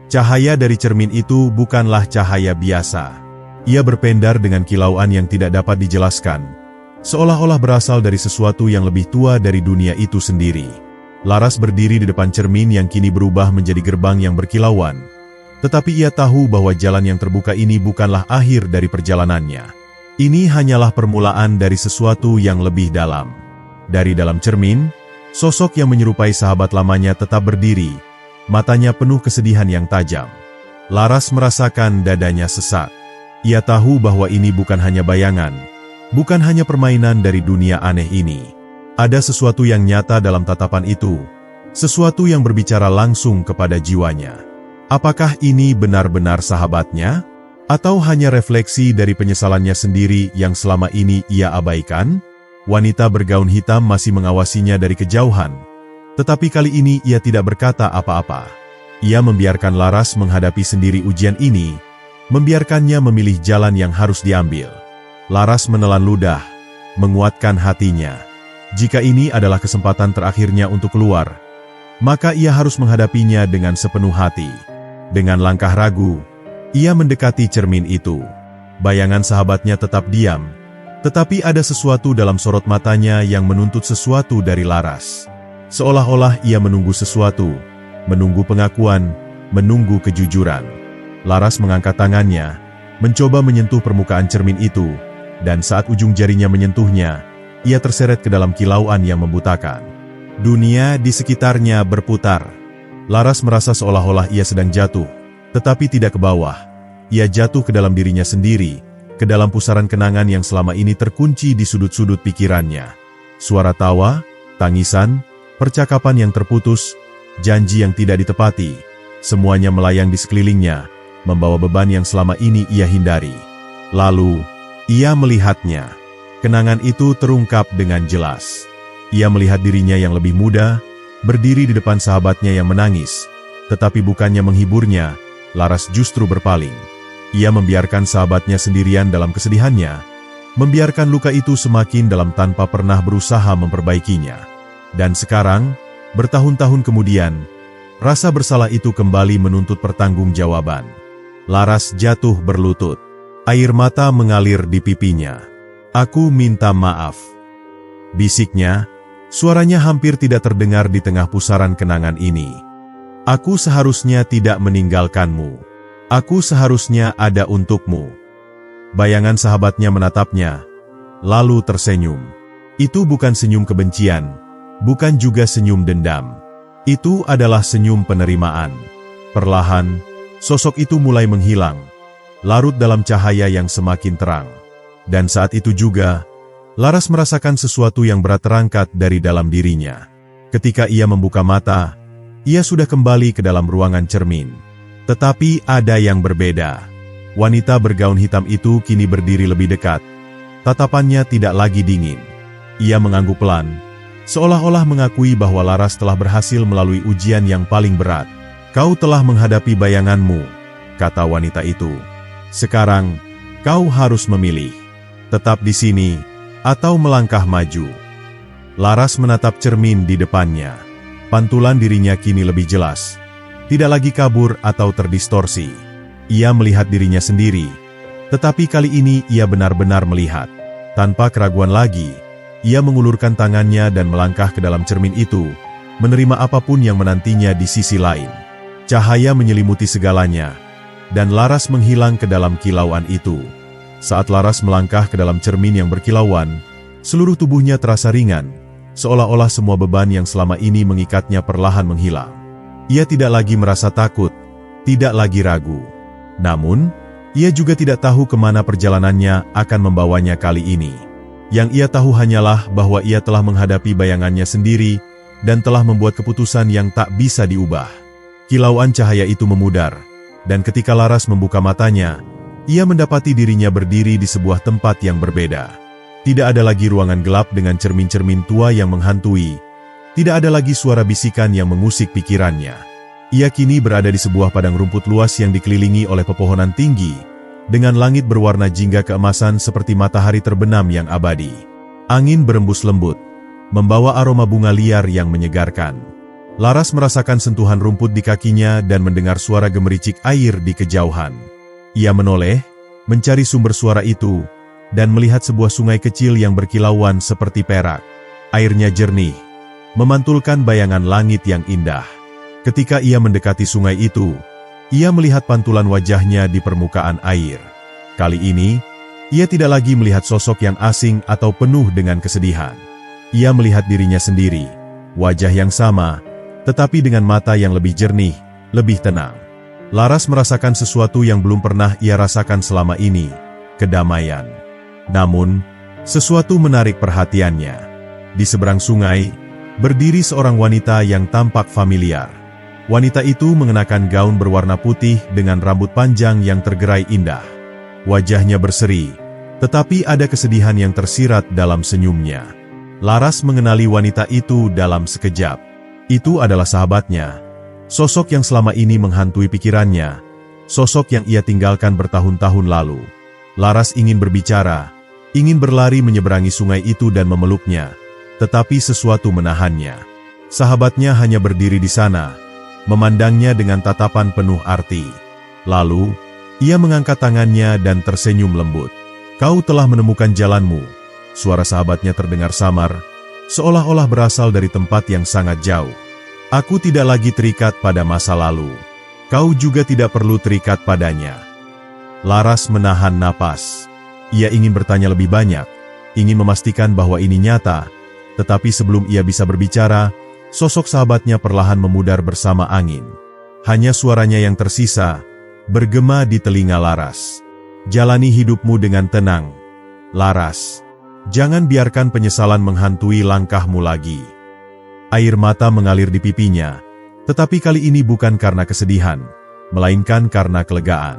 Cahaya dari cermin itu bukanlah cahaya biasa. Ia berpendar dengan kilauan yang tidak dapat dijelaskan, seolah-olah berasal dari sesuatu yang lebih tua dari dunia itu sendiri. Laras berdiri di depan cermin yang kini berubah menjadi gerbang yang berkilauan, tetapi ia tahu bahwa jalan yang terbuka ini bukanlah akhir dari perjalanannya. Ini hanyalah permulaan dari sesuatu yang lebih dalam. Dari dalam cermin, sosok yang menyerupai sahabat lamanya tetap berdiri, matanya penuh kesedihan yang tajam. Laras merasakan dadanya sesak. Ia tahu bahwa ini bukan hanya bayangan, bukan hanya permainan dari dunia aneh ini. Ada sesuatu yang nyata dalam tatapan itu, sesuatu yang berbicara langsung kepada jiwanya. Apakah ini benar-benar sahabatnya? Atau hanya refleksi dari penyesalannya sendiri yang selama ini ia abaikan? Wanita bergaun hitam masih mengawasinya dari kejauhan. Tetapi kali ini ia tidak berkata apa-apa. Ia membiarkan Laras menghadapi sendiri ujian ini, membiarkannya memilih jalan yang harus diambil. Laras menelan ludah, menguatkan hatinya. Jika ini adalah kesempatan terakhirnya untuk keluar, maka ia harus menghadapinya dengan sepenuh hati. Dengan langkah ragu, ia mendekati cermin itu. Bayangan sahabatnya tetap diam, tetapi ada sesuatu dalam sorot matanya yang menuntut sesuatu dari Laras. Seolah-olah ia menunggu sesuatu, menunggu pengakuan, menunggu kejujuran. Laras mengangkat tangannya, mencoba menyentuh permukaan cermin itu, dan saat ujung jarinya menyentuhnya, ia terseret ke dalam kilauan yang membutakan. Dunia di sekitarnya berputar. Laras merasa seolah-olah ia sedang jatuh, tetapi tidak ke bawah. Ia jatuh ke dalam dirinya sendiri, ke dalam pusaran kenangan yang selama ini terkunci di sudut-sudut pikirannya. Suara tawa, tangisan, percakapan yang terputus, janji yang tidak ditepati, semuanya melayang di sekelilingnya, membawa beban yang selama ini ia hindari. Lalu, ia melihatnya. Kenangan itu terungkap dengan jelas. Ia melihat dirinya yang lebih muda, berdiri di depan sahabatnya yang menangis. Tetapi bukannya menghiburnya, Laras justru berpaling. Ia membiarkan sahabatnya sendirian dalam kesedihannya, membiarkan luka itu semakin dalam tanpa pernah berusaha memperbaikinya. Dan sekarang, bertahun-tahun kemudian, rasa bersalah itu kembali menuntut pertanggungjawaban. Laras jatuh berlutut. Air mata mengalir di pipinya. "Aku minta maaf," bisiknya. Suaranya hampir tidak terdengar di tengah pusaran kenangan ini. "Aku seharusnya tidak meninggalkanmu. Aku seharusnya ada untukmu." Bayangan sahabatnya menatapnya, lalu tersenyum. Itu bukan senyum kebencian, bukan juga senyum dendam. Itu adalah senyum penerimaan. Perlahan, sosok itu mulai menghilang, larut dalam cahaya yang semakin terang. Dan saat itu juga, Laras merasakan sesuatu yang berat terangkat dari dalam dirinya. Ketika ia membuka mata, ia sudah kembali ke dalam ruangan cermin. Tetapi ada yang berbeda. Wanita bergaun hitam itu kini berdiri lebih dekat. Tatapannya tidak lagi dingin. Ia mengangguk pelan, seolah-olah mengakui bahwa Laras telah berhasil melalui ujian yang paling berat. "Kau telah menghadapi bayanganmu," kata wanita itu. "Sekarang, kau harus memilih. Tetap di sini, atau melangkah maju." Laras menatap cermin di depannya. Pantulan dirinya kini lebih jelas. Tidak lagi kabur atau terdistorsi. Ia melihat dirinya sendiri. Tetapi kali ini ia benar-benar melihat. Tanpa keraguan lagi, ia mengulurkan tangannya dan melangkah ke dalam cermin itu, menerima apapun yang menantinya di sisi lain. Cahaya menyelimuti segalanya, dan Laras menghilang ke dalam kilauan itu. Saat Laras melangkah ke dalam cermin yang berkilauan, seluruh tubuhnya terasa ringan, seolah-olah semua beban yang selama ini mengikatnya perlahan menghilang. Ia tidak lagi merasa takut, tidak lagi ragu. Namun, ia juga tidak tahu kemana perjalanannya akan membawanya kali ini. Yang ia tahu hanyalah bahwa ia telah menghadapi bayangannya sendiri dan telah membuat keputusan yang tak bisa diubah. Kilauan cahaya itu memudar, dan ketika Laras membuka matanya, ia mendapati dirinya berdiri di sebuah tempat yang berbeda. Tidak ada lagi ruangan gelap dengan cermin-cermin tua yang menghantui. Tidak ada lagi suara bisikan yang mengusik pikirannya. Ia kini berada di sebuah padang rumput luas yang dikelilingi oleh pepohonan tinggi, dengan langit berwarna jingga keemasan seperti matahari terbenam yang abadi. Angin berembus lembut, membawa aroma bunga liar yang menyegarkan. Laras merasakan sentuhan rumput di kakinya dan mendengar suara gemericik air di kejauhan. Ia menoleh, mencari sumber suara itu, dan melihat sebuah sungai kecil yang berkilauan seperti perak. Airnya jernih, memantulkan bayangan langit yang indah. Ketika ia mendekati sungai itu, ia melihat pantulan wajahnya di permukaan air. Kali ini, ia tidak lagi melihat sosok yang asing atau penuh dengan kesedihan. Ia melihat dirinya sendiri, wajah yang sama, tetapi dengan mata yang lebih jernih, lebih tenang. Laras merasakan sesuatu yang belum pernah ia rasakan selama ini, kedamaian. Namun, sesuatu menarik perhatiannya. Di seberang sungai, berdiri seorang wanita yang tampak familiar. Wanita itu mengenakan gaun berwarna putih dengan rambut panjang yang tergerai indah. Wajahnya berseri, tetapi ada kesedihan yang tersirat dalam senyumnya. Laras mengenali wanita itu dalam sekejap. Itu adalah sahabatnya. Sosok yang selama ini menghantui pikirannya. Sosok yang ia tinggalkan bertahun-tahun lalu. Laras ingin berbicara, ingin berlari menyeberangi sungai itu dan memeluknya. Tetapi sesuatu menahannya. Sahabatnya hanya berdiri di sana, memandangnya dengan tatapan penuh arti. Lalu, ia mengangkat tangannya dan tersenyum lembut. "Kau telah menemukan jalanmu." Suara sahabatnya terdengar samar, seolah-olah berasal dari tempat yang sangat jauh. "Aku tidak lagi terikat pada masa lalu. Kau juga tidak perlu terikat padanya." Laras menahan napas. Ia ingin bertanya lebih banyak, ingin memastikan bahwa ini nyata, tetapi sebelum ia bisa berbicara, sosok sahabatnya perlahan memudar bersama angin. Hanya suaranya yang tersisa, bergema di telinga Laras. "Jalani hidupmu dengan tenang, Laras. Jangan biarkan penyesalan menghantui langkahmu lagi." Air mata mengalir di pipinya, tetapi kali ini bukan karena kesedihan, melainkan karena kelegaan.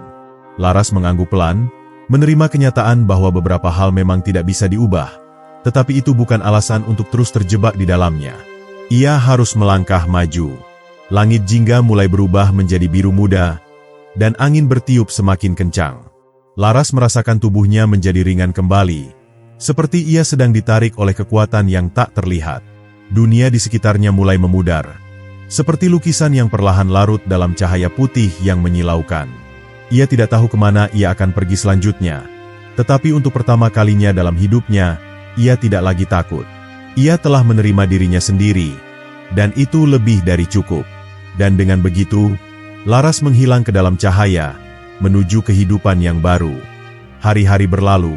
Laras mengangguk pelan, menerima kenyataan bahwa beberapa hal memang tidak bisa diubah, tetapi itu bukan alasan untuk terus terjebak di dalamnya. Ia harus melangkah maju. Langit jingga mulai berubah menjadi biru muda, dan angin bertiup semakin kencang. Laras merasakan tubuhnya menjadi ringan kembali, seperti ia sedang ditarik oleh kekuatan yang tak terlihat. Dunia di sekitarnya mulai memudar, seperti lukisan yang perlahan larut dalam cahaya putih yang menyilaukan. Ia tidak tahu kemana ia akan pergi selanjutnya, tetapi untuk pertama kalinya dalam hidupnya, ia tidak lagi takut. Ia telah menerima dirinya sendiri, dan itu lebih dari cukup. Dan dengan begitu, Laras menghilang ke dalam cahaya, menuju kehidupan yang baru. Hari-hari berlalu,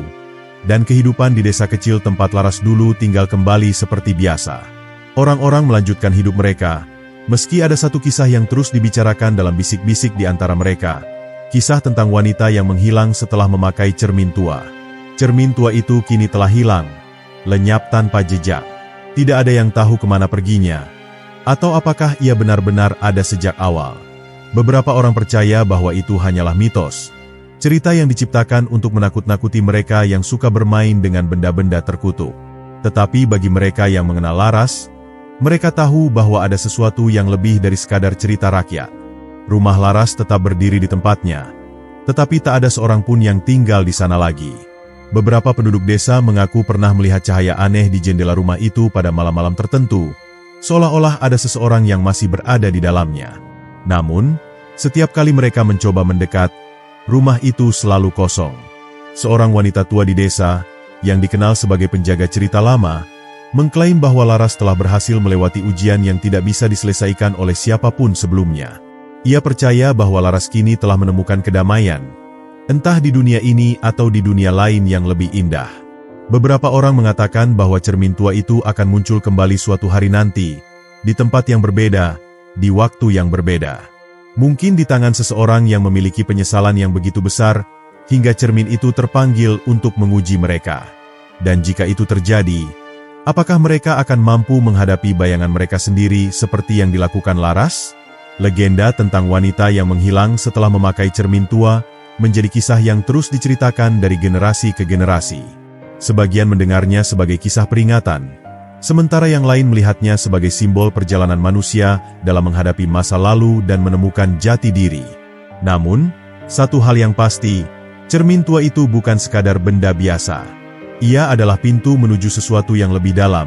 dan kehidupan di desa kecil tempat Laras dulu tinggal kembali seperti biasa. Orang-orang melanjutkan hidup mereka, meski ada satu kisah yang terus dibicarakan dalam bisik-bisik di antara mereka. Kisah tentang wanita yang menghilang setelah memakai cermin tua. Cermin tua itu kini telah hilang, lenyap tanpa jejak. Tidak ada yang tahu kemana perginya, atau apakah ia benar-benar ada sejak awal. Beberapa orang percaya bahwa itu hanyalah mitos, cerita yang diciptakan untuk menakut-nakuti mereka yang suka bermain dengan benda-benda terkutuk. Tetapi bagi mereka yang mengenal Laras, mereka tahu bahwa ada sesuatu yang lebih dari sekadar cerita rakyat. Rumah Laras tetap berdiri di tempatnya, tetapi tak ada seorang pun yang tinggal di sana lagi. Beberapa penduduk desa mengaku pernah melihat cahaya aneh di jendela rumah itu pada malam-malam tertentu, seolah-olah ada seseorang yang masih berada di dalamnya. Namun, setiap kali mereka mencoba mendekat, rumah itu selalu kosong. Seorang wanita tua di desa, yang dikenal sebagai penjaga cerita lama, mengklaim bahwa Laras telah berhasil melewati ujian yang tidak bisa diselesaikan oleh siapapun sebelumnya. Ia percaya bahwa Laras kini telah menemukan kedamaian, entah di dunia ini atau di dunia lain yang lebih indah. Beberapa orang mengatakan bahwa cermin tua itu akan muncul kembali suatu hari nanti, di tempat yang berbeda, di waktu yang berbeda. Mungkin di tangan seseorang yang memiliki penyesalan yang begitu besar, hingga cermin itu terpanggil untuk menguji mereka. Dan jika itu terjadi, apakah mereka akan mampu menghadapi bayangan mereka sendiri seperti yang dilakukan Laras? Legenda tentang wanita yang menghilang setelah memakai cermin tua menjadi kisah yang terus diceritakan dari generasi ke generasi. Sebagian mendengarnya sebagai kisah peringatan, sementara yang lain melihatnya sebagai simbol perjalanan manusia dalam menghadapi masa lalu dan menemukan jati diri. Namun, satu hal yang pasti, cermin tua itu bukan sekadar benda biasa. Ia adalah pintu menuju sesuatu yang lebih dalam,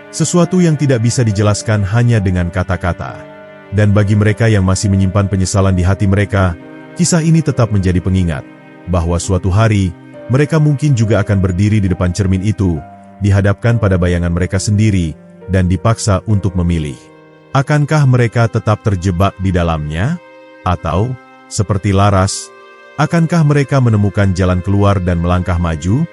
sesuatu yang tidak bisa dijelaskan hanya dengan kata-kata. Dan bagi mereka yang masih menyimpan penyesalan di hati mereka, kisah ini tetap menjadi pengingat, bahwa suatu hari, mereka mungkin juga akan berdiri di depan cermin itu, dihadapkan pada bayangan mereka sendiri, dan dipaksa untuk memilih. Akankah mereka tetap terjebak di dalamnya? Atau, seperti Laras, akankah mereka menemukan jalan keluar dan melangkah maju?